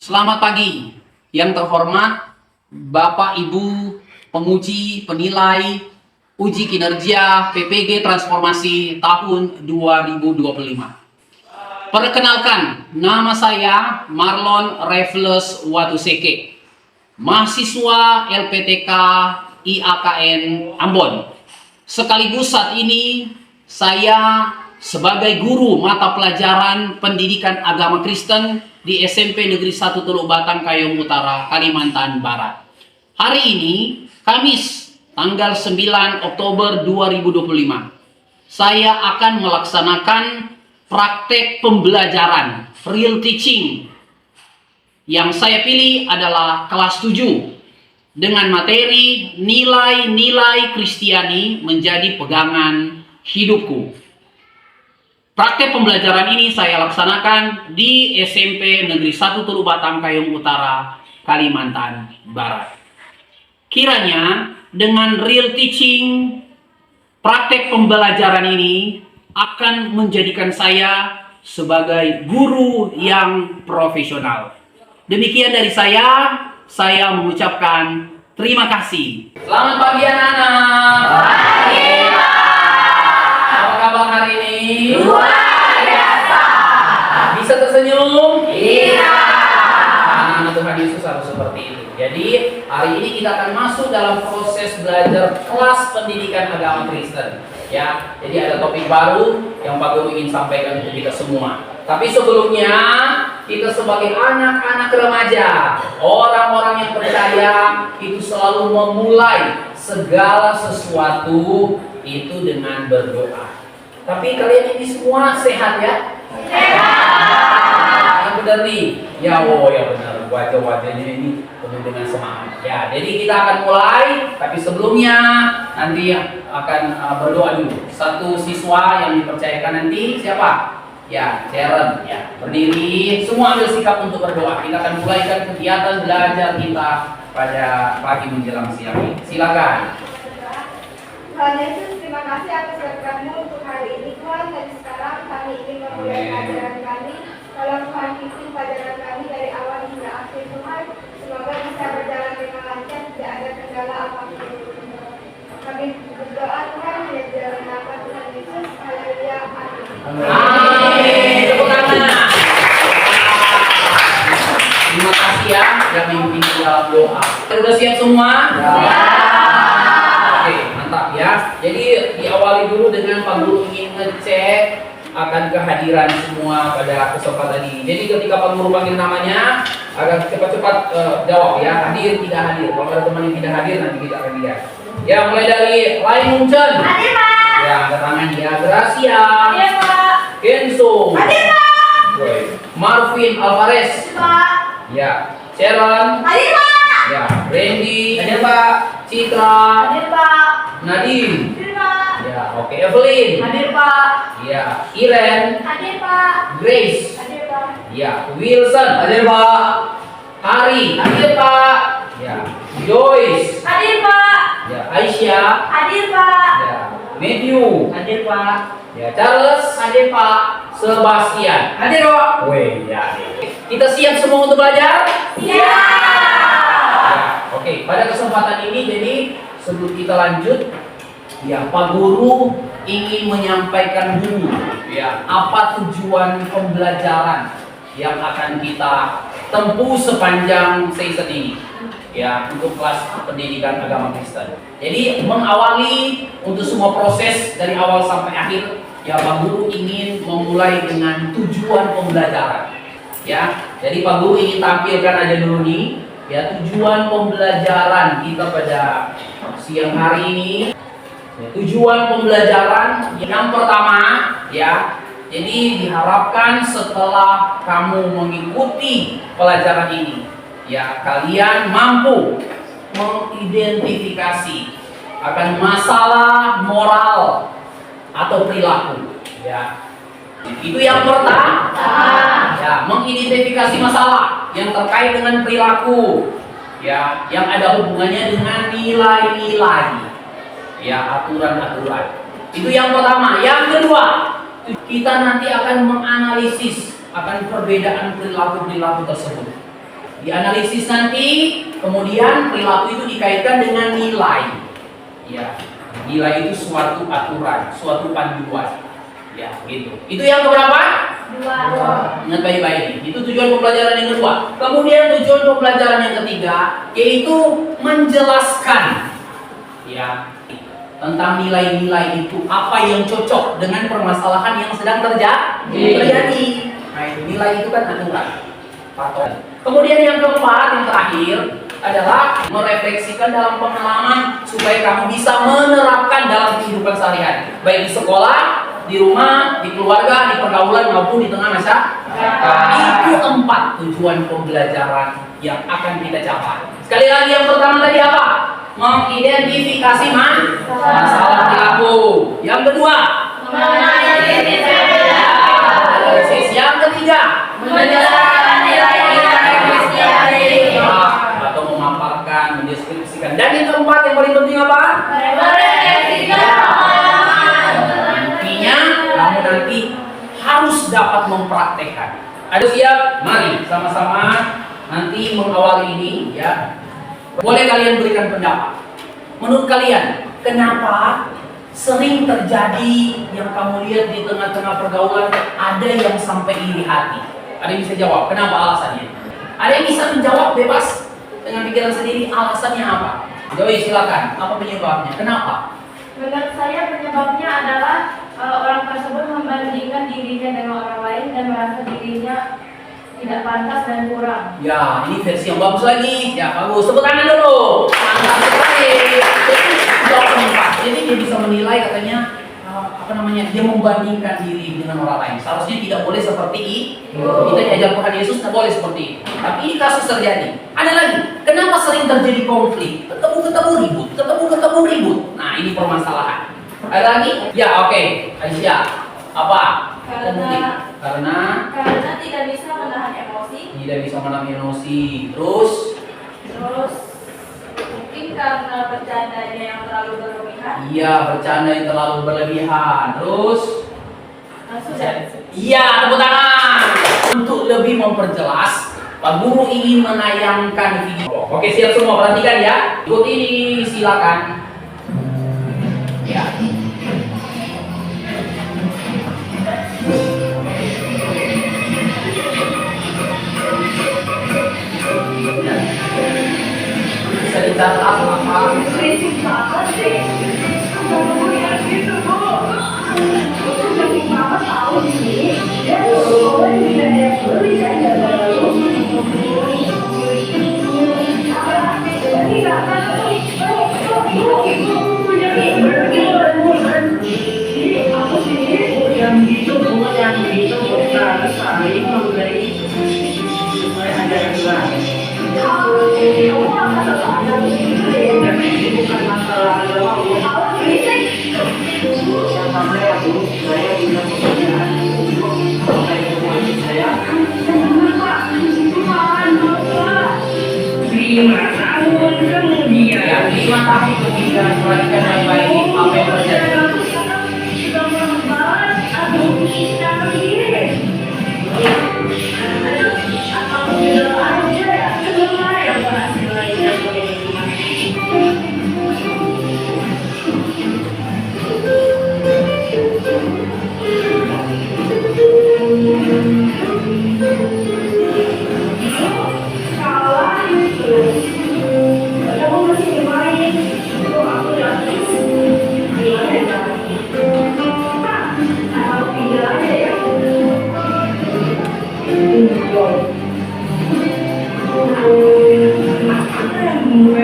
Selamat pagi, yang terhormat Bapak Ibu penguji penilai uji kinerja PPG Transformasi tahun 2025. Perkenalkan, nama saya Marlon Raffles Watuseke, mahasiswa LPTK IAKN Ambon. Sekaligus saat ini saya sebagai guru mata pelajaran pendidikan agama Kristen di SMP Negeri 1 Teluk Batang, Kayong Utara, Kalimantan Barat. Hari ini, Kamis, tanggal 9 Oktober 2025, saya akan melaksanakan praktek pembelajaran real teaching. Yang saya pilih adalah kelas 7 dengan materi nilai-nilai Kristiani menjadi pegangan hidupku. Praktek pembelajaran ini saya laksanakan di SMP Negeri 1 Teluk Batang, Kayong Utara, Kalimantan Barat. Kiranya dengan real teaching, praktek pembelajaran ini akan menjadikan saya sebagai guru yang profesional. Demikian dari saya mengucapkan terima kasih. Selamat pagi anak-anak. Pagi, Pak. Apa kabar hari ini? Luar biasa. Bisa tersenyum? Iya. Anak-anak Tuhan Yesus harus seperti itu. Jadi hari ini kita akan masuk dalam proses belajar kelas pendidikan agama Kristen. Ya, jadi ada topik baru yang Pak Guru ingin sampaikan untuk kita semua. Tapi sebelumnya, kita sebagai anak-anak remaja, orang-orang yang percaya itu selalu memulai segala sesuatu itu dengan berdoa. Tapi kalian ini semua sehat ya? Sehat. Yang benar nih? Ya, oh ya benar. Wajah-wajahnya ini penuh dengan semangat. Ya, jadi kita akan mulai. Tapi sebelumnya nanti akan berdoa dulu. Satu siswa yang dipercayakan nanti siapa? Ya, Sharon. Ya, berdiri. Semua ambil sikap untuk berdoa. Kita akan mulaikan kegiatan belajar kita pada pagi menjelang siang ini. Silakan. Tuhan Yesus, terima kasih atas berkat-Mu untuk hari ini, Tuhan. Dan sekarang kami ingin memulai pelajaran kami. Tolong Tuhan pimpin pelajaran kami dari awal hingga akhir, Tuhan. Semoga bisa berjalan dengan lancar, tidak ada kendala apapun. Kami berdoa, Tuhan, di dalam nama Tuhan Yesus. Haleluya. Amin. Amin. Tepuk tangan. Terima kasih ya yang memimpin dalam doa. Sudah siap semua? Ya. Oke, mantap ya. Jadi diawali dulu dengan Pak Guru ingin ngecek akan kehadiran semua pada kesempatan ini. Jadi ketika Pak Guru panggil namanya, agak cepat-cepat jawab ya. Hadir, tidak hadir. Kalau ada teman yang tidak hadir, nanti kita akan lihat. Ya, mulai dari Lai Munchen. Hadir, Pak. Ya, angkat tangan ya. Gracia. Hadir, Pak. Kenzo. Hadir, Pak. Marvin Alvarez. Hadir, Pak. Ya. Sharon. Hadir, Pak. Ya. Randy. Hadir, Pak. Citra. Hadir, Pak. Nadine. Hadir, Pak. Ya, oke. Evelyn. Hadir, Pak. Ya. Iren. Hadir, Pak. Grace. Hadir, Pak. Ya. Wilson. Hadir, Pak. Hari. Hadir, Pak. Ya. Joyce. Hadir, Pak. Ya. Aisyah. Hadir, Pak. Ya. Matthew. Hadir, Pak. Ya. Charles. Hadir, Pak. Sebastian. Hadir, Pak. Weh, ya. Kita siap semua untuk belajar? Siap. Ya, oke. Pada kesempatan ini, jadi sebelum kita lanjut, ya Pak Guru ingin menyampaikan dulu, ya apa tujuan pembelajaran yang akan kita tempuh sepanjang season ini, ya untuk kelas pendidikan agama Kristen. Jadi mengawali untuk semua proses dari awal sampai akhir, ya Pak Guru ingin memulai dengan tujuan pembelajaran. Ya, jadi Pak Guru ingin tampilkan aja dulu nih, ya tujuan pembelajaran kita pada siang hari ini. Ya, tujuan pembelajaran yang pertama, ya, jadi diharapkan setelah kamu mengikuti pelajaran ini, ya kalian mampu mengidentifikasi akan masalah moral atau perilaku, ya. Itu yang pertama, ya, mengidentifikasi masalah yang terkait dengan perilaku, ya, yang ada hubungannya dengan nilai-nilai, ya, aturan-aturan. Itu yang pertama. Yang kedua, kita nanti akan menganalisis akan perbedaan perilaku-perilaku tersebut. Dianalisis nanti, kemudian perilaku itu dikaitkan dengan nilai. Ya, nilai itu suatu aturan, suatu panduan. Ya, gitu. Itu yang keberapa? 2. Ingat baik-baik. Itu tujuan pembelajaran yang kedua. Kemudian tujuan pembelajaran yang ketiga yaitu menjelaskan ya tentang nilai-nilai itu, apa yang cocok dengan permasalahan yang sedang terjadi. Nah, itu nilai itu kan aturan. Patokan. Kemudian yang keempat, yang terakhir adalah merefleksikan dalam pengalaman supaya kamu bisa menerapkan dalam kehidupan sehari-hari, baik di sekolah, di rumah, di keluarga, di pergaulan maupun di tengah masyarakat. Itu 4 tujuan pembelajaran yang akan kita capai. Sekali lagi, yang pertama tadi apa? Mengidentifikasi masalah perilaku. Yang kedua, yang ketiga, menjelaskan nilai-nilai Kristiani. Atau memaparkan, mendeskripsikan. Dan yang keempat, yang paling penting apa? Intinya, kamu nanti harus dapat mempraktekkan. Ada siap? Mari sama-sama nanti mengawali ini ya. Boleh kalian berikan pendapat. Menurut kalian, kenapa sering terjadi yang kamu lihat di tengah-tengah pergaulan ada yang sampai iri hati? Ada yang bisa jawab? Kenapa alasannya? Ada yang bisa menjawab bebas dengan pikiran sendiri alasannya apa? Joy, silakan. Apa penyebabnya? Kenapa? Menurut saya penyebabnya adalah orang tersebut membandingkan dirinya dengan orang lain dan merasa dirinya tidak pantas dan kurang. Ya, ini versi yang bagus lagi. Ya, bagus. Tepuk tangan dulu. Mantap sekali. Jadi dia bisa menilai katanya dia membandingkan diri dengan orang lain. Seharusnya tidak boleh seperti itu. Kita diajar Tuhan Yesus tidak boleh seperti itu. Tapi ini kasus terjadi. Ada lagi. Kenapa sering terjadi konflik? Ketemu ribut. Nah, ini permasalahan. Ada lagi? Ya, oke. Aisyah. Apa? Karena tidak bisa menahan emosi. Tidak bisa menahan emosi. Terus Mungkin karena bercandanya yang terlalu berlebihan. Iya, bercanda yang terlalu berlebihan. Terus Sudah. iya, tepuk tangan. Untuk lebih memperjelas, Pak Guru ingin menayangkan video. Oke, siap semua, perhatikan ya. Ikuti ini, silakan. Ya. Bisa dicatat apa? Berisik banget sih. Kamu yang gitu, Bu. Berisik banget tahu sih. Ya, boleh tidak ada yang beli kan ya baru. Ini nggak tahu. Aku sih yang gitu, Bu, yang gitu bukan saling memberi sesuai ajaran Tuhan. Kamu akan selalu dan ini bukan masalah agama. Yang namanya Bu, saya punya pekerjaan untuk sampai ke saya. Lima tahun kemudian. Ya, 5 tahun kemudian perhatikan baik-baik apa yang terjadi.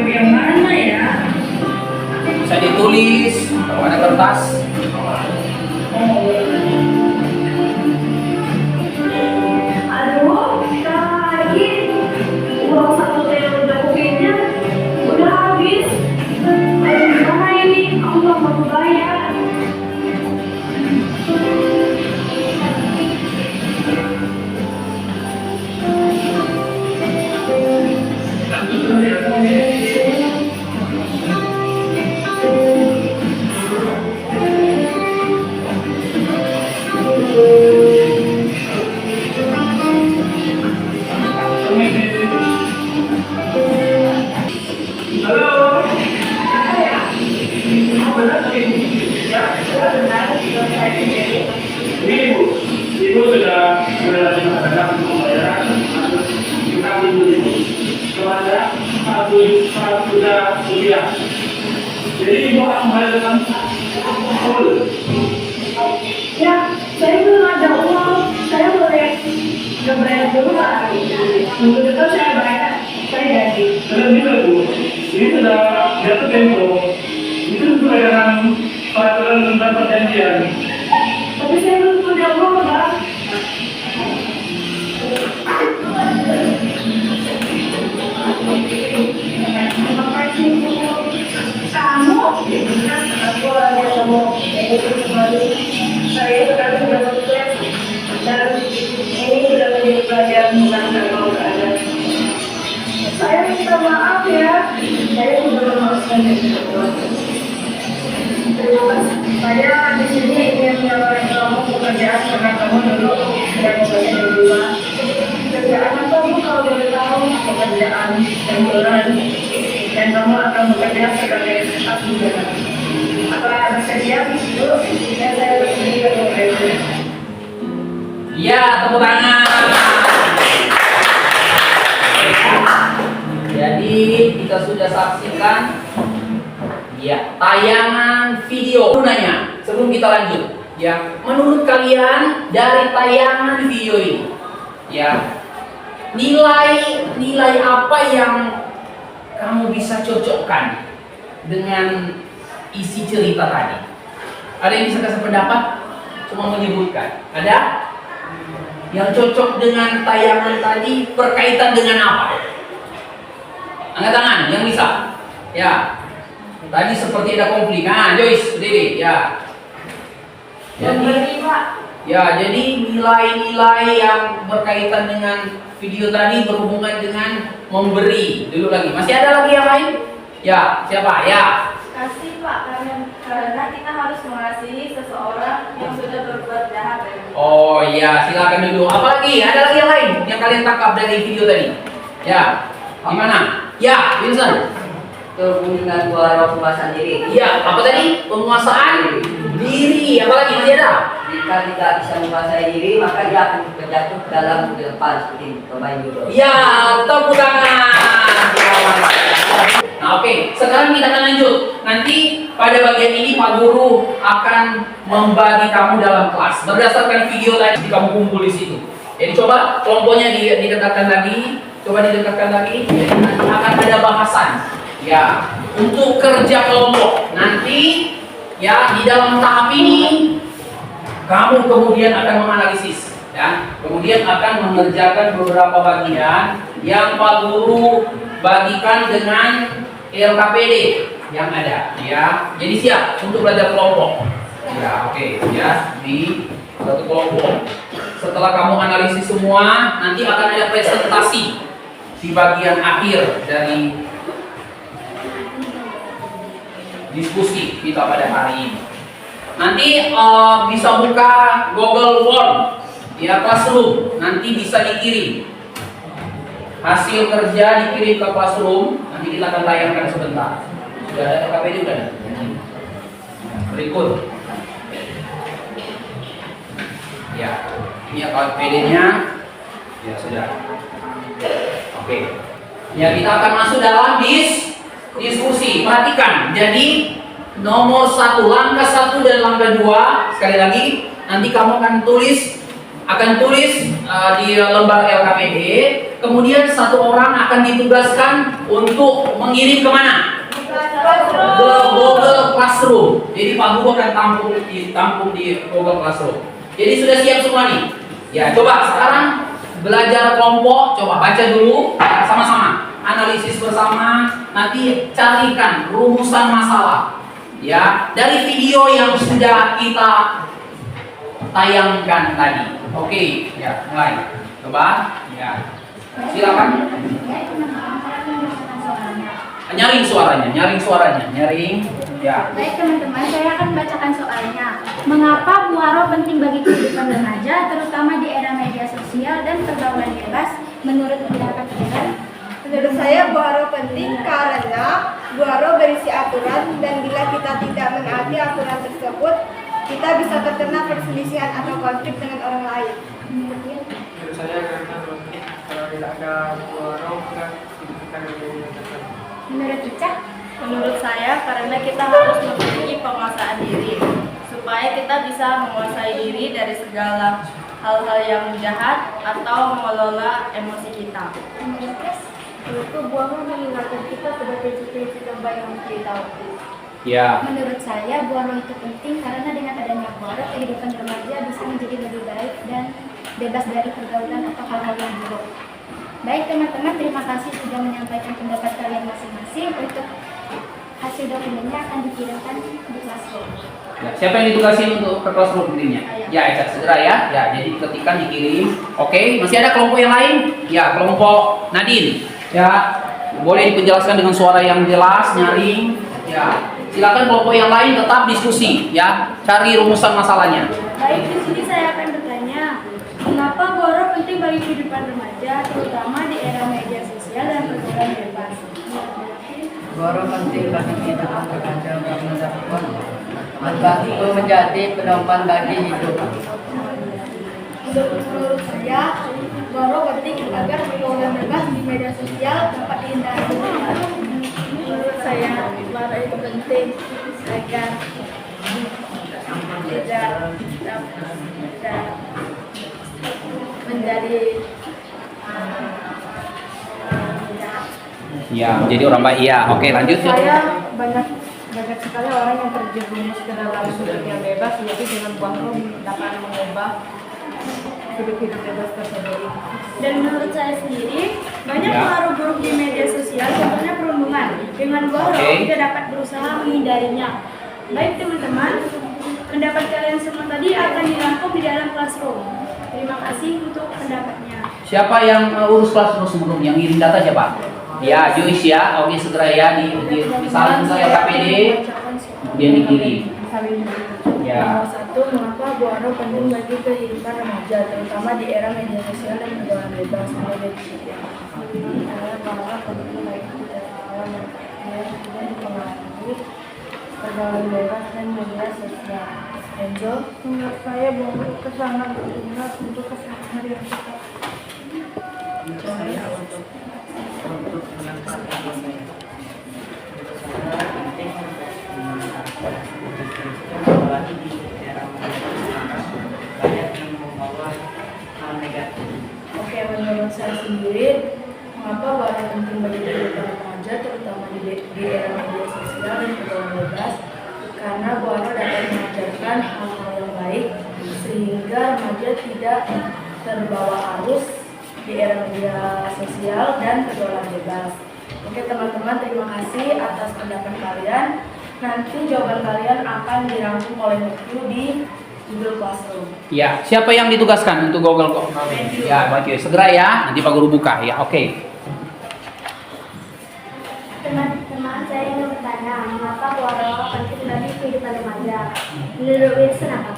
Yang mana ya? Bisa ditulis kalau ada kertas. Aduh, lagi uang satu yang udah kupingnya udah habis. Aduh, gimana ini? Aku nggak mau bayar. orang menghadirkan betul. Ya, saya belum ada uang. Saya boleh bayar dulu nggak? Minggu depan saya bayar. Saya ganti. Tidak bisa Bu, ini sudah jatuh tempo. Itu sesuai dengan peraturan tentang perjanjian. Tapi saya belum punya uang, Pak. Terima kasih Bu. Kamu? Aku lagi kamu. Saya sekarang sudah sukses dan ini sudah menjadi pelajaran bukan kalau ada. Saya minta maaf ya. Saya sudah memasukkan itu. Terima kasih. Saya di sini ingin menawarkan kamu pekerjaan karena kamu dulu tidak bekerja di rumah. Pekerjaan apa Bu kalau boleh tahu? Pekerjaan kantoran dan kamu akan bekerja sebagai staf juga. Apa bersedia Bu? Dan saya bersedia bekerja. Ya, tepuk tangan. Jadi kita sudah saksikan ya tayangan video. Nanya sebelum kita lanjut, ya menurut kalian dari tayangan video ini, ya nilai apa yang kamu bisa cocokkan dengan isi cerita tadi? Ada yang bisa kasih pendapat? Cuma menyebutkan. Ada? Yang cocok dengan tayangan tadi berkaitan dengan apa? Angkat tangan yang bisa. Ya. Tadi seperti ada konflik. Nah, Joyce, berdiri. Ya. Jadi, ya, jadi nilai-nilai yang berkaitan dengan video tadi berhubungan dengan memberi. Dulu lagi. Masih ada lagi yang lain? Ya, siapa? Ya. Kasih Pak, karena kita harus mengasihi seseorang yang sudah berbuat jahat. Oh iya, silakan dulu. Apa lagi? Ada lagi yang lain yang kalian tangkap dari video tadi? Ya, gimana? Ya, Vincent. Kepemimpinan suara penguasaan diri. Iya, apa tadi? Penguasaan diri. Apa lagi? Masih ada? Jika tidak bisa menguasai diri, maka dia akan terjatuh dalam kegelapan seperti pemain judo. Ya, tepuk tangan. Nah, oke. Sekarang kita akan lanjut. Nanti pada bagian ini Pak Guru akan membagi kamu dalam kelas berdasarkan video tadi kamu kumpul di situ. Jadi coba kelompoknya didekatkan lagi. Coba didekatkan lagi. Jadi nanti akan ada bahasan. Ya, untuk kerja kelompok nanti ya di dalam tahap ini kamu kemudian akan menganalisis ya, kemudian akan mengerjakan beberapa bagian yang Pak Guru bagikan dengan LKPD yang ada ya. Jadi siap untuk belajar kelompok. Ya, oke ya, di satu kelompok. Setelah kamu analisis semua, nanti akan ada presentasi di bagian akhir dari diskusi kita pada hari ini. Nanti bisa buka Google Form ya, Classroom, nanti bisa dikirim hasil kerja, dikirim ke Classroom. Nanti kita akan tayangkan sebentar. Sudah ada KPD sudah ada? Berikut ya, ini ya KPD-nya ya sudah. Oke ya, kita akan masuk dalam diskusi. Perhatikan, jadi nomor 1, langkah 1 dan langkah 2 sekali lagi nanti kamu akan tulis di lembar LKPD. Kemudian satu orang akan ditugaskan untuk mengirim kemana? Ke Google Classroom. Jadi Pak Guru akan tampung di Google Classroom. Jadi sudah siap semua nih? Ya, coba sekarang belajar kelompok, coba baca dulu ya, sama-sama. Analisis bersama, nanti carikan rumusan masalah ya dari video yang sudah kita tayangkan tadi. Oke, ya mulai. Coba, ya silakan. Nyaring suaranya, ya. Baik teman-teman, saya akan bacakan soalnya. Mengapa buaro penting bagi kehidupan remaja, terutama di era media sosial dan pergaulan bebas? Menurut pendapat kalian? Menurut saya buaro penting karena buaro berisi aturan dan bila kita tidak menaati aturan tersebut, kita bisa terkena perselisihan atau konflik dengan orang lain. Menurut saya karena kalau tidak ada buaro maka kita menjadi. Menurut Ica? Menurut saya, karena kita harus memiliki penguasaan diri, supaya kita bisa menguasai diri dari segala hal-hal yang jahat atau mengelola emosi kita. Itu Buaro mengingatkan kita pada prinsip-prinsip yang baik yang kita tahu. Ya. Menurut saya, Buaro itu penting karena dengan adanya Buaro, kehidupan remaja bisa menjadi lebih baik dan bebas dari pergaulan atau hal-hal yang buruk. Baik teman-teman, terima kasih sudah menyampaikan pendapat kalian masing-masing. Untuk hasil dokumennya akan dikirimkan di Classroom. Ya, siapa yang ditugasin untuk ke Classroom kirimnya? Ya, Eca segera ya. Ya, jadi ketikkan dikirim. Oke, masih ada kelompok yang lain? Ya, kelompok Nadine. Ya, boleh dipenjelaskan dengan suara yang jelas, nyaring. Ya, silakan kelompok yang lain tetap diskusi. Ya, cari rumusan masalahnya. Baik, di sini saya akan bertanya, mengapa Buaro penting bagi kehidupan remaja, terutama di era media sosial dan pergaulan bebas? Buaro penting bagi kita remaja karena dapat membantu menjadi pedoman bagi hidup. Menurut saya, Buaro penting agar pergaulan bebas di media sosial dapat dihindari. Menurut saya, Buaro itu penting agar tidak menjadi jahat. Ya, menjadi orang baik. Ya, oke lanjut. Saya banyak sekali orang yang terjerumus ke dalam hidup yang bebas, jadi dengan Buaro dapat mengubah hidup bebas tersebut. Dan menurut saya sendiri, banyak pengaruh buruk di media sosial, contohnya perundungan. Dengan Buaro, kita dapat berusaha menghindarinya. Baik teman-teman, pendapat kalian semua tadi akan dirangkum di dalam Classroom. Terima kasih untuk pendapatnya. Siapa yang urus Classroom sebelum yang ngirim data siapa? Ya, Joyce ya. Oke, segera ya misalnya saya KPD kemudian dikirim. Ya. Nomor 1, mengapa Buaro penting bagi kehidupan remaja, terutama di era media sosial dan pergaulan bebas? Saya bahwa penting bagi kita semua dan dipengaruhi pergaulan bebas dan media sosial. Enzo, menurut saya Buaro sangat berguna untuk keseharian kita. Untuk menangkap Oke, menurut saya sendiri, mengapa Buaro penting bagi kehidupan remaja, terutama di era media sosial dan pergaulan bebas? Karena Buaro dapat mengajarkan hal-hal yang baik, sehingga remaja tidak terbawa arus di era media sosial dan pergaulan bebas. Oke teman-teman, terima kasih atas pendapat kalian. Nanti jawaban kalian akan dirangkum oleh Nuku di Google Classroom. Ya, siapa yang ditugaskan untuk Google? Ya, baik. Segera ya, nanti Pak Guru buka ya. Oke. Teman-teman, saya ingin bertanya, mengapa Buaro penting bagi kehidupan remaja? Menurut Wilson apa?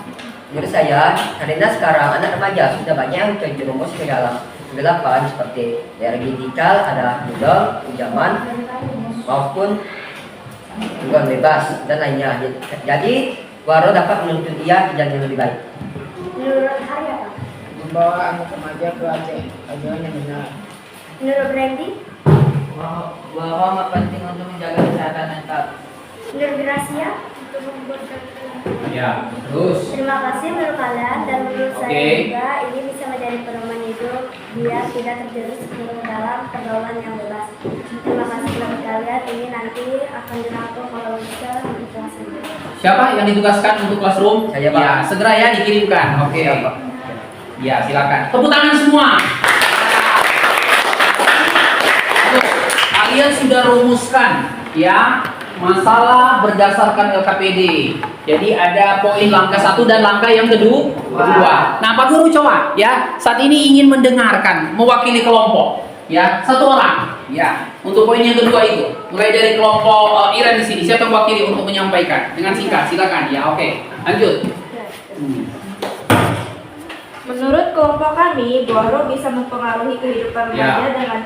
Menurut saya, karena sekarang anak remaja sudah banyak yang terjerumus ke dalam kegelapan seperti era digital, ada mudah, pinjaman, maupun juga bebas dan lainnya. Jadi Buaro dapat menuntun dia ke jalan yang lebih baik. Menurut Hari apa? Membawa anak remaja ke ajaran yang benar. Menurut Randy? Buaro penting untuk menjaga kesehatan mental. Menurut Gracia? Ya, terus. Terima kasih menurut kalian dan menurut saya juga ini bisa menjadi pedoman hidup biar tidak terjerumus ke dalam pergaulan yang bebas. Terima kasih buat kalian, ini nanti akan dirangkum kalau bisa di kelas ini. Siapa yang ditugaskan untuk Classroom? Saya, Pak. Ya, segera ya dikirimkan. Oke. Ya, silakan. Tepuk tangan semua. Kalian sudah rumuskan ya masalah berdasarkan LKPD. Jadi ada poin langkah 1 dan langkah yang kedua. Nah, Pak Guru coba ya. Saat ini ingin mendengarkan mewakili kelompok ya, 1 orang ya. Untuk poin yang kedua itu, mulai dari kelompok Iran di sini. Siapa yang mewakili untuk menyampaikan dengan singkat? Silakan ya. Oke, lanjut. Menurut kelompok kami, Buaro bisa mempengaruhi kehidupan remaja dengan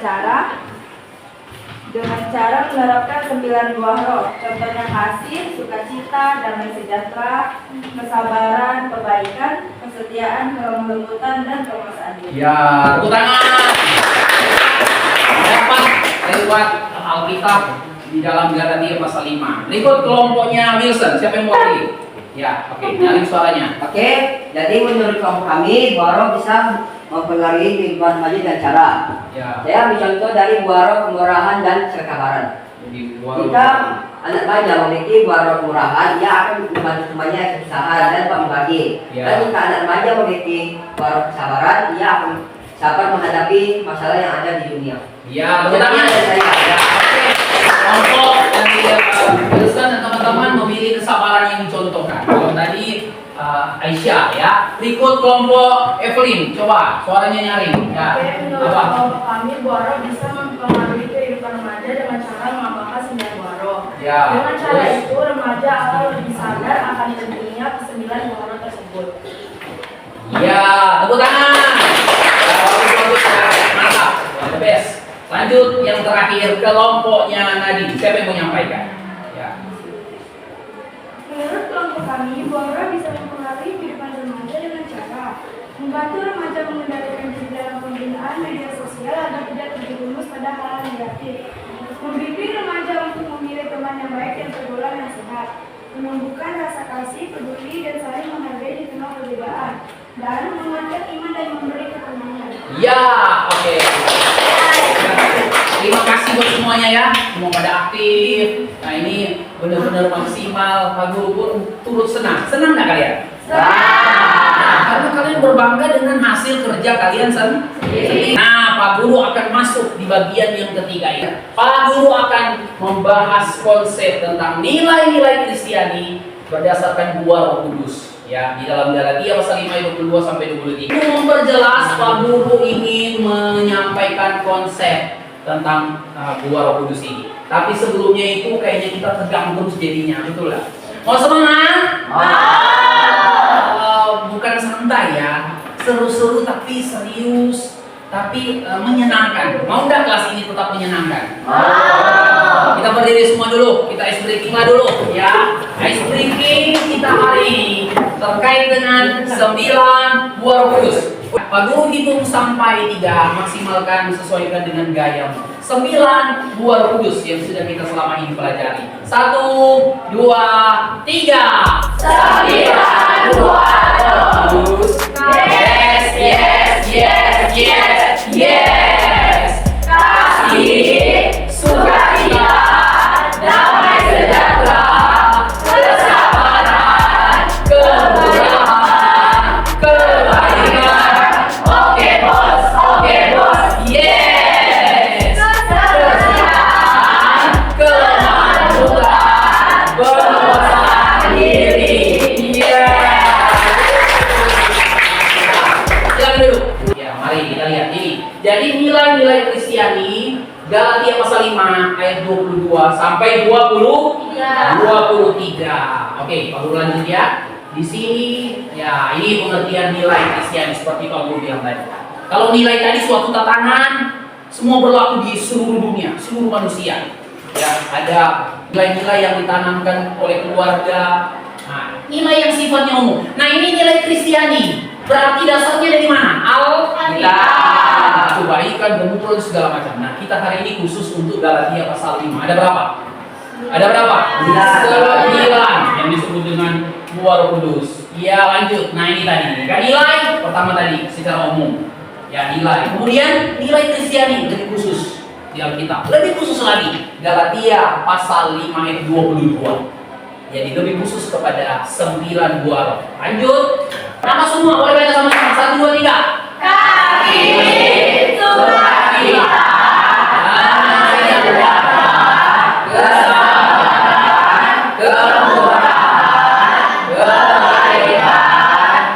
cara menerapkan 9 Buaro. Contohnya kasih, sukacita, damai sejahtera, kesabaran, kebaikan, kesetiaan, kelembutan, dan penguasaan diri. Ya, tepuk tangan. Dapat lewat Alkitab di dalam Galatia pasal 5. Berikut kelompoknya Wilson. Siapa yang mau pilih? Ya, oke. Nyaring suaranya. Oke, jadi menurut kelompok kami, buah roh bisa mempengaruhi kehidupan remaja dan cara. Ya. Saya ambil contoh dari buah roh kemurahan dan kesabaran. Jadi Jika anak remaja memiliki buah roh kemurahan, ia akan membantu temannya kesusahan dan berbagi. Ya. Dan jika anak remaja memiliki buah roh kesabaran, ia akan sabar menghadapi masalah yang ada di dunia. ya, tepuk tangan. Dari saya. Ya, oke. Kelompok dari Wilson dan teman-teman memilih kesabaran yang dicontohkan. Kalau tadi Aisyah ya. Berikut kelompok Evelyn. Coba suaranya nyaring. Ya. Oke, menurut Apa? kelompok kami, buah roh bisa mempengaruhi kehidupan remaja dengan cara mengamalkan 9 buah roh. Ya. Dengan cara Terus? itu, remaja akan lebih sadar akan pentingnya ke-9 buah roh tersebut. Ya, tepuk tangan. Ya, bagus ya. Mantap. The best. Lanjut yang terakhir kelompoknya Nadine. Siapa yang mau menyampaikan? Ya. Menurut kelompok kami, buah roh bisa mempengaruhi kehidupan remaja dengan cara membantu remaja mengendalikan diri dalam penggunaan media sosial agar tidak terjerumus pada hal negatif, membimbing remaja untuk memilih teman yang baik dan pergaulan yang sehat, menumbuhkan rasa kasih, peduli, dan saling menghargai di tengah perbedaan, dan menguatkan iman dan memberi ketenangan. Ya, oke. Terima kasih buat semuanya ya, semua pada aktif. Nah ini benar-benar maksimal. Pak Guru pun turut senang. Senang nggak kalian? Nah, karena kalian berbangga dengan hasil kerja kalian sendiri. Nah, Pak Guru akan masuk di bagian yang ketiga ini. Pak Guru akan membahas konsep tentang nilai-nilai Kristiani berdasarkan buah Roh Kudus. Ya, di dalam Galatia pasal 5 ayat 22 sampai 23. Untuk memperjelas, Pak Guru ingin menyampaikan konsep tentang buah Roh Kudus ini. Tapi sebelumnya itu kayaknya kita tegang terus jadinya, betul lah. Mau semangat? Bukan santai ya, seru-seru tapi serius, tapi menyenangkan. Mau nggak kelas ini tetap menyenangkan? Kita berdiri semua dulu, kita ice breaking lah dulu ya. Ice breaking kita hari ini terkait dengan 9 buah Roh Kudus. Pak Guru hitung sampai 3, maksimalkan sesuaikan dengan gayamu. 9 buah Roh Kudus yang sudah kita selama ini pelajari. 1, 2, 3. 9 buah Roh Kudus. Yes, yes, yes, yes, yes. Kasih, sukacita, damai sejahtera, kesabaran, kemurahan, kebaikan. Oke bos, yes. Kesenangan, kelemahan Tuhan, berpuasa diri. Silakan dulu. Ya, mari kita lihat ini. Jadi nilai-nilai Kristiani Galatia pasal 5 ayat 22 sampai 23. Oke, Pak Guru lanjut ya. Di sini ya ini pengertian nilai Kristiani seperti Pak Guru bilang tadi. Kalau nilai tadi suatu tatanan semua berlaku di seluruh dunia, seluruh manusia. Ya, ada nilai-nilai yang ditanamkan oleh keluarga. Nah, nilai yang sifatnya umum. Nah, ini nilai Kristiani. Berarti dasarnya dari mana? Alkitab. Kebaikan, kemuliaan segala macam. Nah, kita hari ini khusus untuk Galatia pasal 5. Ada berapa? Ada berapa? 9 yang disebut dengan buah Roh Kudus. Ya, lanjut. Nah, ini tadi. Kan nilai pertama tadi secara umum. Ya, nilai. Kemudian nilai Kristiani lebih khusus di Alkitab. Lebih khusus lagi Galatia pasal 5 ayat 22. Jadi lebih khusus kepada 9 buah roh. Lanjut. Nama semua boleh baca sama-sama. 1, 2, 3. Kasih, sukacita, damai sejahtera, kesabaran, kemurahan, kebaikan,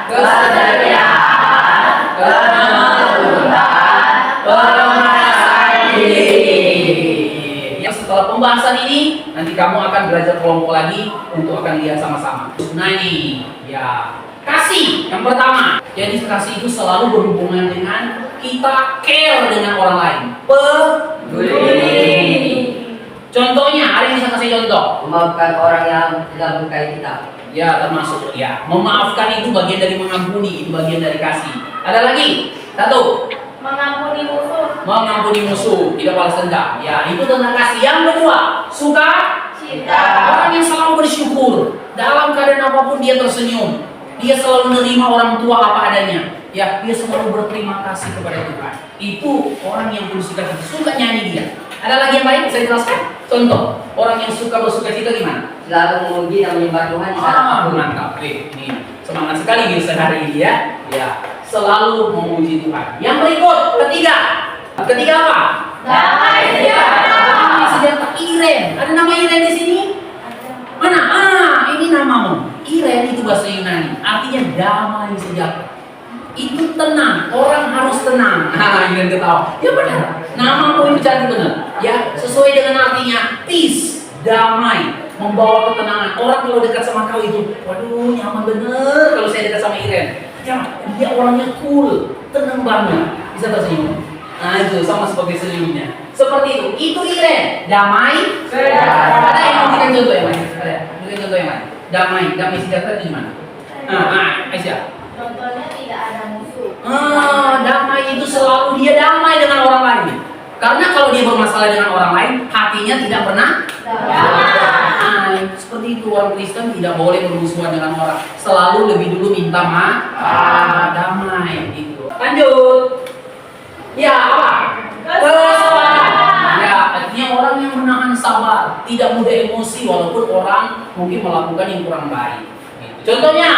kesetiaan, kelembutan, penguasaan diri. Ya, setelah pembahasan ini nanti kamu akan belajar kelompok lagi untuk akan lihat sama-sama. Nah ini ya kasih yang pertama. Jadi kasih itu selalu berhubungan dengan kita care dengan orang lain. Peduli. Contohnya hari ini saya kasih contoh. Memaafkan orang yang tidak melukai kita. Ya termasuk ya memaafkan itu bagian dari mengampuni, itu bagian dari kasih. Ada lagi 1. mengampuni musuh, mengampuni musuh, tidak balas dendam. Ya, itu tentang kasih. Yang kedua, suka cinta, orang yang selalu bersyukur dalam keadaan apapun dia tersenyum. Dia selalu menerima orang tua apa adanya. Ya, dia selalu berterima kasih kepada Tuhan. Itu orang yang bersuka cita, suka nyanyi dia. Ada lagi yang lain bisa dijelaskan? Contoh, orang yang suka bersuka cita gimana? Selalu memuji dan menyembah Tuhan di saat apapun. Mantap. Ini semangat sekali Gilsa hari ini ya. Ya, selalu memuji Tuhan. Yang berikut, ketiga. Ketiga apa? damai sejahtera. Damai sejahtera. Iren. Ada nama Iren di sini? Mana? Ini namamu. Iren itu bahasa Yunani. Artinya damai sejahtera. Itu tenang. Orang harus tenang. Iren ketawa. Ya benar. Namamu itu cantik benar. Ya, sesuai dengan artinya peace, damai, membawa ketenangan. Orang kalau dekat sama kau itu, waduh nyaman bener kalau saya dekat sama Iren. Ya, dia orangnya cool, tenang banget, bisa tersenyum. Nah itu sama seperti senyumnya. Seperti itu. Itu Iren, damai. Ada yang mau berikan contoh yang lain? Ada. Berikan contoh yang lain. Damai sejahtera itu gimana? Aisyah. Contohnya tidak ada musuh. Damai itu selalu dia damai dengan orang lain. Karena kalau dia bermasalah dengan orang lain, hatinya tidak pernah damai. Seperti itu orang Kristen tidak boleh bermusuhan dengan orang. Selalu lebih dulu minta maaf, damai gitu. Lanjut. Ya apa? Kesabaran. Ya, artinya orang yang menahan sabar, tidak mudah emosi walaupun orang mungkin melakukan yang kurang baik. Gitu. Contohnya.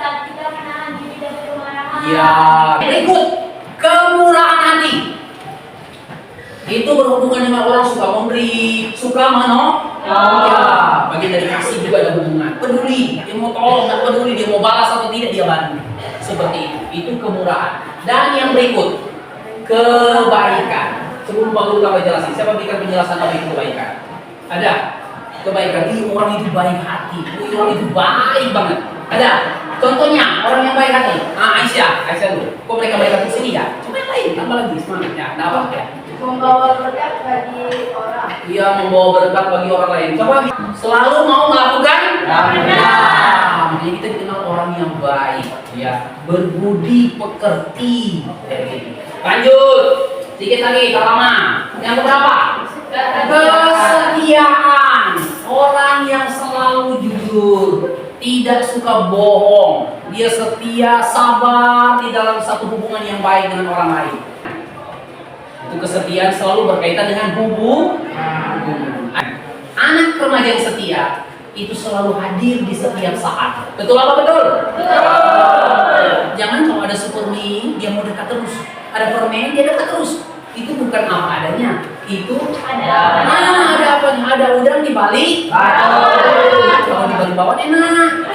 Saat kita menahan diri dari kemarahan. Ya, berikut kemurahan hati. Itu berhubungan dengan orang suka memberi, suka menolong. Ya, bagian dari kasih juga ada hubungan. Peduli, dia mau tolong, nggak peduli dia mau balas atau tidak dia bantu. Seperti itu. Itu kemurahan. Dan yang berikut kebaikan. Sebelum Pak Guru tambah jelasin, siapa berikan penjelasan apa itu kebaikan? Ada kebaikan. Orang itu baik hati, orang itu baik banget. Ada contohnya orang yang baik hati. Aisyah dulu. Kok mereka baik hati sini ya? Coba yang lain, tambah lagi semangatnya. Ada apa ya? Membawa berkat bagi orang. Dia membawa berkat bagi orang lain. Coba selalu mau melakukan. Makanya kita dikenal orang yang baik, ya, berbudi pekerti. Lanjut, sedikit lagi, lama. Yang keberapa? Kesetiaan. Orang yang selalu jujur, tidak suka bohong, dia setia, sabar di dalam satu hubungan yang baik dengan orang lain. Itu kesetiaan selalu berkaitan dengan hubungan. Anak remaja yang setia itu selalu hadir di setiap saat. Betul apa betul? Betul. Jangan kalau ada supermi dia mau dekat terus, ada permen dia dekat terus. Itu bukan apa adanya. Itu ada apanya? Ada udang di balik batu. Kalau di balik bawah enak.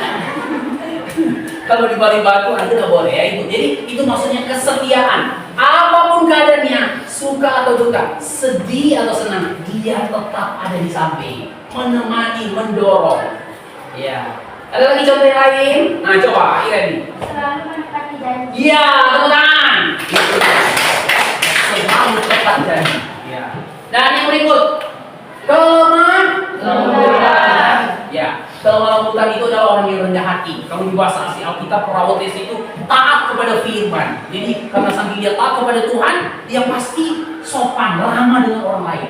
Kalau di balik batu aja nggak boleh ya itu. Jadi itu maksudnya kesetiaan. Apapun keadaannya, suka atau duka, sedih atau senang, dia tetap ada di samping, menemani, mendorong. Ya. Ada lagi contoh yang lain? Nah coba, Irene. Selalu menepati janji. Iya, tepuk tangan. Selalu tepat janji. Ya. Dan yang berikut, kelemah lembutan. Ya, kelemah lembutan itu adalah orang yang rendah hati. Kalau di bahasa asli Alkitab Perawotes itu taat kepada firman. Jadi karena saking dia taat kepada Tuhan, dia pasti sopan, ramah dengan orang lain.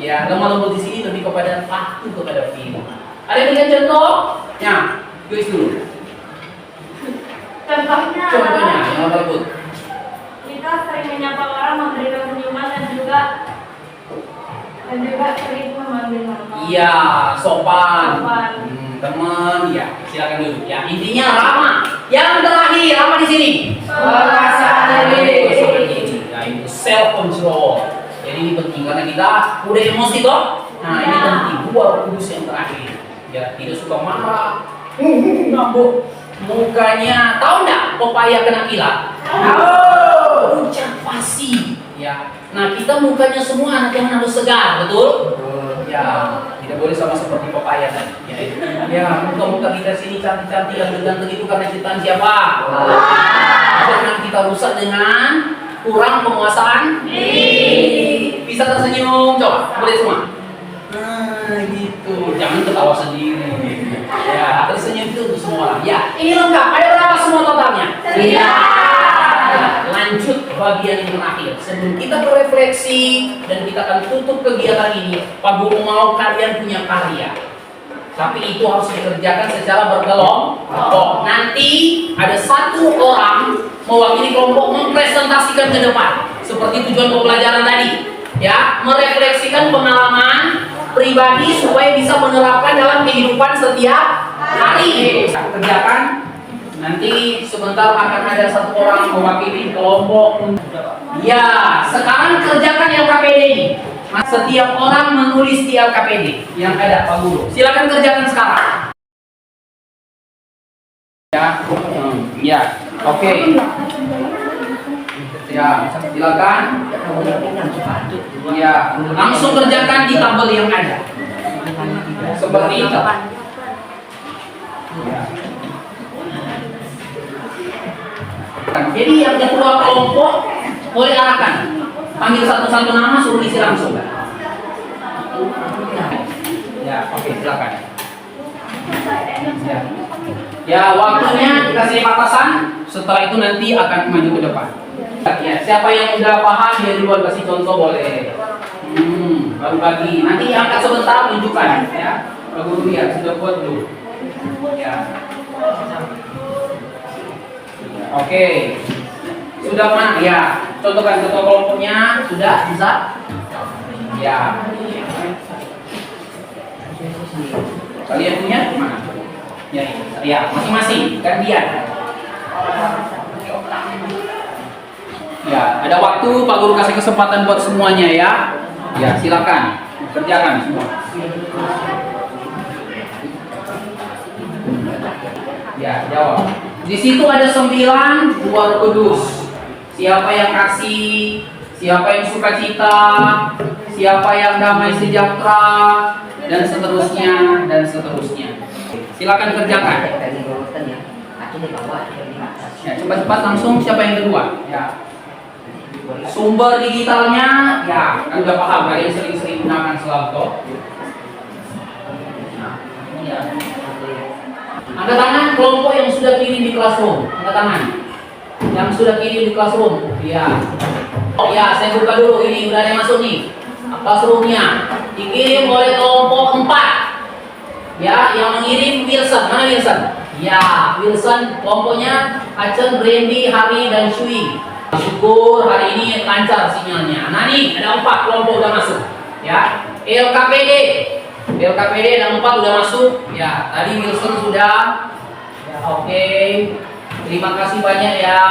Ya, lemah lembut di sini lebih kepada patuh kepada firman. Ada yang berikan contoh? Ya, tulis dulu. Contohnya Contohnya, lemah lembut. kita sering menyapa orang, memberikan senyuman dan juga sering memanggil nama. Iya, sopan. Sopan. Teman, ya, silakan duduk. Ya, intinya ramah. Yang terakhir apa di sini? Penguasaan diri. Seperti ini. Ya, itu self control. Jadi ini penting karena kita udah emosi toh. Nah, ini penting. Dua kudus yang terakhir. Ya, tidak suka marah. Ngambuk. Mukanya, tahu nggak pepaya kena kilat? Tahu. Pucat pasi. Ya. Nah, kita mukanya semua anak yang harus segar, betul? Ya, tidak boleh sama seperti pepaya tadi. Ya, muka-muka kita sini cantik-cantik yang ganteng itu karena ciptaan siapa? Jangan kita rusak dengan kurang penguasaan diri. Bisa tersenyum, coba, boleh semua. Nah, gitu. Jangan ketawa sendiri. Ya, tersenyum itu untuk semua orang. Ya, ini lengkap. Ada berapa semua totalnya? 9. bagian yang terakhir. Sebelum kita berefleksi dan kita akan tutup kegiatan ini, Pak Guru mau kalian punya karya. Tapi itu harus dikerjakan secara berkelompok. Nanti ada satu orang mewakili kelompok mempresentasikan ke depan. Seperti tujuan pembelajaran tadi. Ya, merefleksikan pengalaman pribadi supaya bisa menerapkan dalam kehidupan setiap hari. Kerjakan. Nanti sebentar akan ada satu orang mewakili kelompok. Ya, sekarang kerjakan LKPD ini. Setiap orang menulis di LKPD yang ada, Pak Guru. Silakan kerjakan sekarang. Ya, ya, oke. Ya, silakan. Ya, langsung kerjakan di tabel yang ada. Seperti itu. Ya. Jadi yang ketua kelompok boleh arahkan. Panggil satu-satu nama, suruh isi langsung. Ya, oke, silakan. Ya, waktunya dikasih batasan. Setelah itu nanti akan maju ke depan. Ya, siapa yang udah paham dia duluan kasih contoh boleh. Baru lagi. Nanti angkat sebentar tunjukkan. Ya, Guru lihat sudah buat dulu. Ya. Oke. Sudah mana? Ya. Contohkan ketua kelompoknya. Sudah bisa? Ya. Kalian punya mana? Ya, ya, masing-masing gantian. Ya, ada waktu Pak Guru kasih kesempatan buat semuanya ya. Ya, silakan kerjakan semua. Ya, jawab. Di situ ada 9 buah kudus. Siapa yang kasih, siapa yang sukacita, siapa yang damai sejahtera, dan seterusnya dan seterusnya. Silakan kerjakan. Ya, cepat-cepat langsung siapa yang kedua? Ya. Sumber digitalnya, ya, kan udah paham kalian sering-sering gunakan selalu toh. Ya. Angkat tangan kelompok yang sudah kirim di Classroom. Angkat tangan. Yang sudah kirim di Classroom. Ya. Oh ya, saya buka dulu ini udah ada yang masuk nih. Classroomnya dikirim oleh kelompok 4. Ya, yang mengirim Wilson. Mana Wilson? Ya, Wilson kelompoknya Acen, Brandy, Hari, dan Shui. Syukur hari ini lancar sinyalnya. Nah nih ada 4 kelompok udah masuk. Ya, LKPD ada 4 udah masuk. Ya, tadi Wilson sudah. Ya, oke. Terima kasih banyak ya.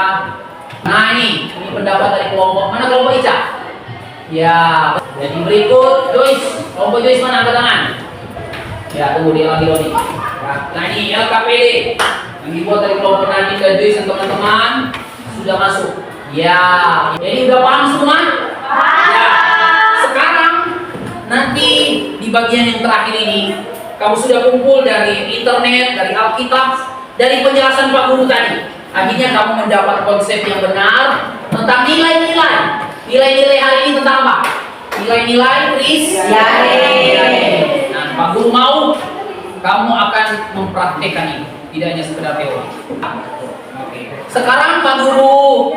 Nah ini pendapat dari kelompok. Mana kelompok Ica? Ya, jadi berikut Joyce. Kelompok Joyce mana angkat tangan? Ya, tunggu dia lagi Roni. Ya, nah ini LKPD yang dibuat dari kelompok Nadine dan Joyce dan teman-teman sudah masuk. Ya, jadi udah paham semua? Ya. Sekarang nanti di bagian yang terakhir ini kamu sudah kumpul dari internet, dari Alkitab, dari penjelasan Pak Guru tadi. Akhirnya kamu mendapat konsep yang benar tentang nilai-nilai. Nilai-nilai hari ini tentang apa? Nilai-nilai Kristiani. Nah, Pak Guru mau kamu akan mempraktekkan ini, tidak hanya sekedar teori. Oke. Sekarang Pak Guru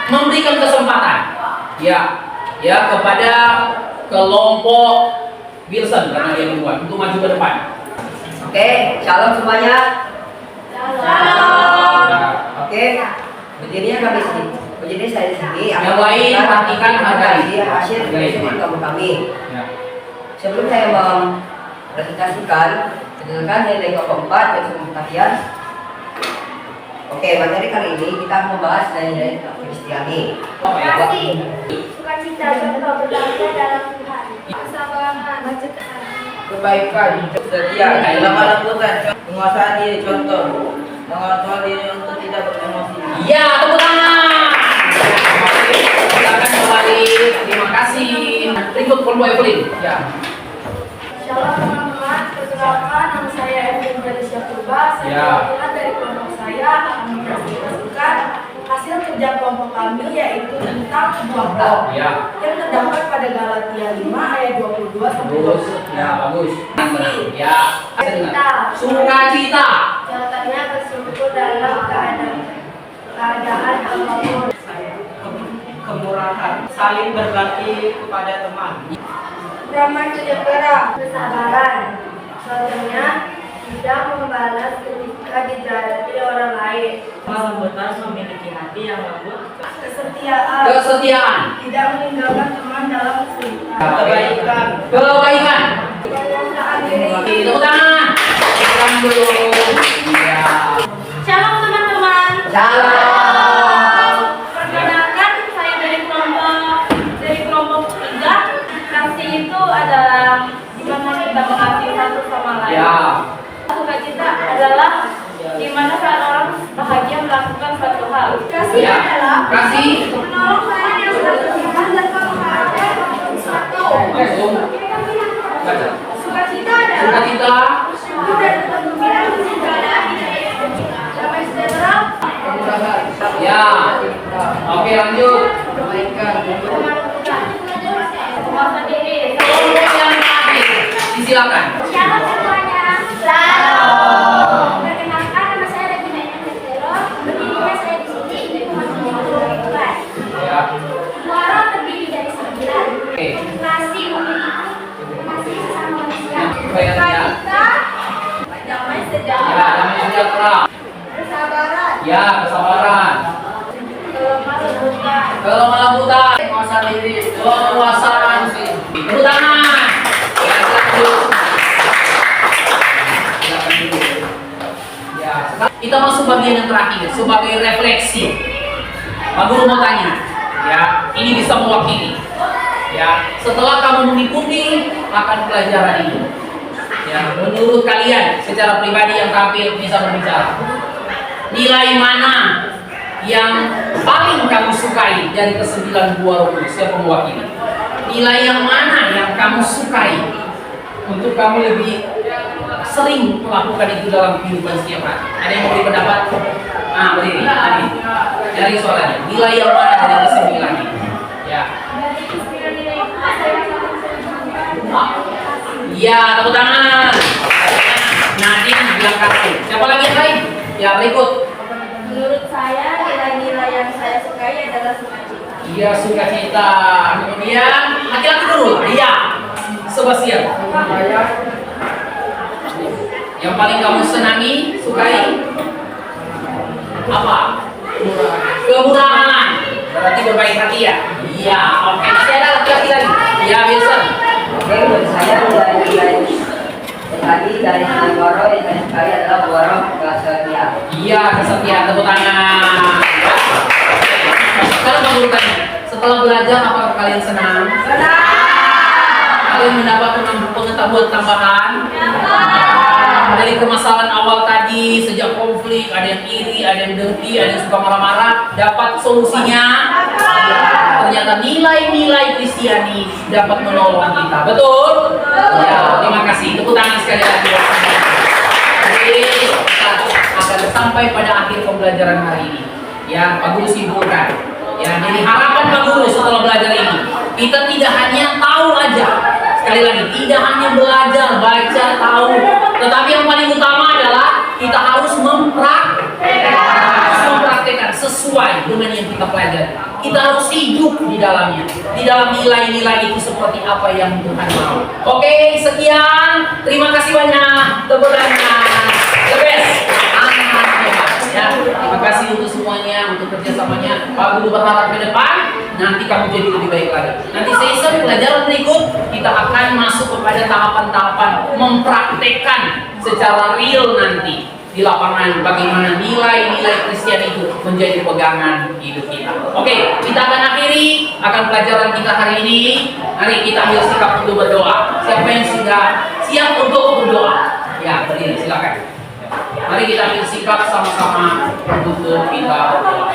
memberikan kesempatan ya kepada kelompok Wilson karena dia duluan untuk maju ke depan. Oke, shalom semuanya. Shalom. Oke, berdirinya kami sini. Berdiri saya di sini. Yang lain perhatikan hargai hasil dari kamu kami. Ya. Sebelum saya mempresentasikan, perkenalkan saya dari kelompok 4 dan pengetahuan. Oke, materi kali ini kita membahas dari Kristiani. Kasih, sukacita, contoh berbangsa dalam Tuhan. Kesabaran, Kebaikan, setia, dalam lakukan, penguasaan diri, contoh, mengontrol diri untuk tidak beremosi. Ya, tepuk tangan. Oke, silakan kembali. Terima kasih. Berikut kelompok Evelyn. Ya. Shalom teman-teman, perkenalkan nama saya Evelyn Felicia Purba. Saya Ya. perwakilan dari kelompok saya akan mempresentasikan hasil kerja kelompok kami yaitu tentang puasa Ya. yang terdapat pada Galatia 5 ayat 22 sampai Bagus. 23. Ya, bagus. Ya. Sukacita. Sukacita. Contohnya bersyukur dalam keadaan apapun. kemurahan, saling berbakti kepada teman. Damai sejahtera. Kesabaran. Contohnya, tidak membalas ketika dijahati orang lain. Kelembutan memiliki hati yang lembut. Kesetiaan. Kesetiaan. Tidak meninggalkan teman dalam kesulitan. Kebaikan. Kebaikan. Penguasaan diri. Tepuk tangan. Tepuk tangan dulu. Iya. Shalom teman-teman. Salam. Perkenalkan saya dari kelompok 3. Kasih itu adalah dimana kita mengasihi satu sama lain. Ya. Sukacita adalah dimana saat orang bahagia melakukan suatu hal. Kasih Ya. adalah Kasih. menolong orang yang sedang kesulitan dan mengharapkan sesuatu. Langsung. Baca. Sukacita adalah Sukacita. bersyukur dan tetap gembira meski keadaan tidak baik. Damai sejahtera. Ya. Oke, lanjut. Puasa diri. Kelompok yang terakhir. Silakan. Shalom semuanya. Salam. Perkenalkan nama saya Regina Indah. Berdirinya saya di sini di Tuhan. Ya. Muara terdiri dari 9. Oke. Kasih kasih sesama manusia. Bayarnya. Sukacita. Damai sejahtera. Ya, damai sejahtera. Kesabaran. Ya, kesabaran. Kelemah lembutan. Kelemah lembutan. Penguasaan diri. Penguasaan. Tepuk tangan. Ya, lanjut. Silakan dulu. Ya, sekarang kita masuk bagian yang terakhir sebagai refleksi. Pak Guru mau tanya, ya, ini bisa mewakili. Ya, setelah kamu mengikuti akan pelajaran ini, ya, menurut kalian secara pribadi yang tampil bisa berbicara, nilai mana yang paling kamu sukai dari ke-9 buah roh kudus? Siapa mewakili? Nilai yang mana yang kamu sukai untuk kamu lebih sering melakukan itu dalam kehidupan setiap hari? Ada yang mau beri pendapat? Nah, berdiri. Tadi. Dari suaranya. Nilai yang mana dari ke-9 ini? Ya. Iya, tepuk tangan. Nadine bilang kartu. Siapa lagi yang lain? Ya, berikut. Menurut saya nilai-nilai yang saya sukai adalah sukacita. Iya, sukacita. Kemudian laki-laki dulu. Iya. Sebastian. Yang paling kamu senangi, sukai apa? Kemurahan. Berarti berbaik hati ya? Iya. Oke. Masih ada laki-laki lagi? Iya, biasa. Oke, menurut saya nilai-nilai tadi dari Buaro yang saya sukai adalah Buaro kesetiaan. Iya, kesetiaan. Tepuk tangan. Sekarang menurut kalian, setelah belajar apakah kalian senang? Kalian mendapat pengetahuan tambahan? Dari permasalahan awal tadi, sejak konflik, ada yang iri, ada yang dengki, ada yang suka marah-marah, dapat solusinya. Ternyata nilai-nilai Kristiani dapat menolong kita. Betul? Ya, terima kasih. Tepuk tangan sekali lagi. Jadi, kita akan sampai pada akhir pembelajaran hari ini. Ya, Pak Guru simpulkan. Ya, jadi harapan Pak Guru setelah belajar ini, kita tidak hanya tahu aja. Sekali lagi, tidak hanya belajar, baca, tahu, tetapi yang paling utama adalah kita harus mempraktekkan sesuai dengan yang kita pelajari. Kita harus hidup di dalamnya, di dalam nilai-nilai itu seperti apa yang Tuhan mau. Oke, sekian. Terima kasih banyak. Tepuk tangan. The best. Ya, terima kasih untuk semuanya, untuk kerjasamanya. Pak Guru berharap ke depan nanti kamu jadi lebih baik lagi. Nanti season pelajaran berikut kita akan masuk kepada tahapan-tahapan mempraktekkan secara real nanti di lapangan bagaimana nilai-nilai Kristen itu menjadi pegangan hidup kita. Oke, kita akan akhiri pelajaran kita hari ini. Mari kita ambil sikap untuk berdoa. Siapa yang sudah siap untuk berdoa? Ya, berdiri, silakan. Mari kita ambil sikap sama-sama untuk kita berdoa.